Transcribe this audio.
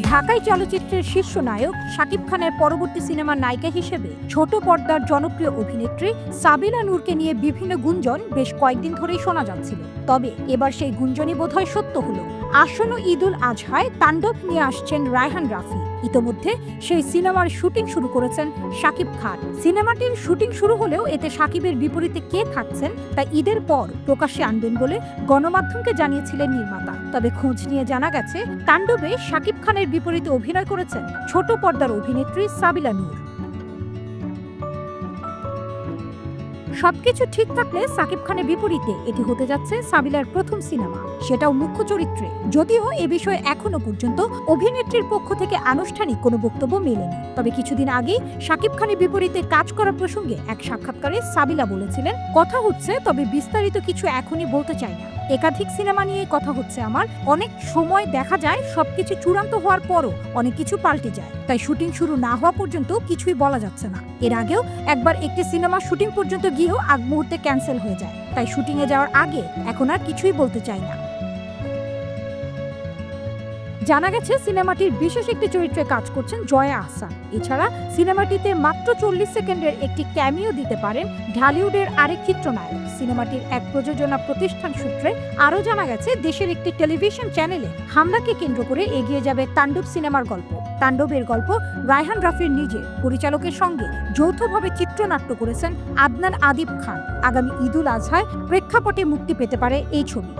ঢাকাই চলচ্চিত্রের শীর্ষ নায়ক শাকিব খানের পরবর্তী সিনেমার নায়িকা হিসেবে ছোট পর্দার জনপ্রিয় অভিনেত্রী সাবিনা নূরকে নিয়ে বিভিন্ন গুঞ্জন বেশ কয়েকদিন ধরেই শোনা যাচ্ছিল। তবে এবার সেই গুঞ্জনই বোধহয় সত্য হলো। আসন্ন ঈদুল আজহায় তাণ্ডব নিয়ে আসছেন রায়হান রাফি। ইতোমধ্যে সেই সিনেমার শুটিং শুরু করেছেন শাকিব খান। সিনেমাটির শুটিং শুরু হলেও এতে শাকিবের বিপরীতে কে থাকছেন তা ঈদের পর প্রকাশ্যে আনবেন বলে গণমাধ্যমকে জানিয়েছিলেন নির্মাতা। তবে খোঁজ নিয়ে জানা গেছে তাণ্ডবে শাকিব খানের বিপরীতে অভিনয় করেছেন ছোট পর্দার অভিনেত্রী সাবিনা নূর। সবকিছু ঠিক থাকলে সাকিব খানের বিপরীতে এটি হতে যাচ্ছে সাবিলার প্রথম সিনেমা, সেটাও মুখ্য চরিত্রে। যদিও এ বিষয়ে এখনো পর্যন্ত অভিনেত্রীর পক্ষ থেকে আনুষ্ঠানিক কোনো বক্তব্য মেলেনি। তবে কিছুদিন আগেই সাকিব খানের বিপরীতে কাজ করার প্রসঙ্গে এক সাক্ষাৎকারে সাবিলা বলেছিলেন, কথা হচ্ছে, তবে বিস্তারিত কিছু এখনই বলতে চাই না। একাধিক সিনেমা নিয়ে কথা হচ্ছে আমার। অনেক সময় দেখা যায় সবকিছু চূড়ান্ত হওয়ার পরও অনেক কিছু পাল্টে যায়, তাই শুটিং শুরু না হওয়া পর্যন্ত কিছুই বলা যাচ্ছে না। এর আগেও একবার একটি সিনেমা শুটিং পর্যন্ত গিয়েও আগ মুহূর্তে ক্যান্সেল হয়ে যায়, তাই শুটিং এ যাওয়ার আগে এখন আর কিছুই বলতে চাই না। জানা গেছে সিনেমাটির বিশেষ একটি চরিত্রে কাজ করছেন জয়া আহসান। এছাড়া সিনেমাটিতে মাত্র 40 সেকেন্ডের একটি ক্যামিও দিতে পারেন ঢালিউডের আরেক চিত্রনায়ক। সিনেমাটির এক প্রযোজনা প্রতিষ্ঠান সূত্রে আরও জানা গেছে দেশের একটি টেলিভিশন চ্যানেলে হামলাকে কেন্দ্র করে এগিয়ে যাবে তাণ্ডব সিনেমার গল্প। তাণ্ডবের গল্প রায়হান রাফির নিজে পরিচালকের সঙ্গে যৌথভাবে চিত্রনাট্য করেছেন আদনান আদিব খান। আগামী ঈদুল আজহায় প্রেক্ষাপটে মুক্তি পেতে পারে এই ছবি।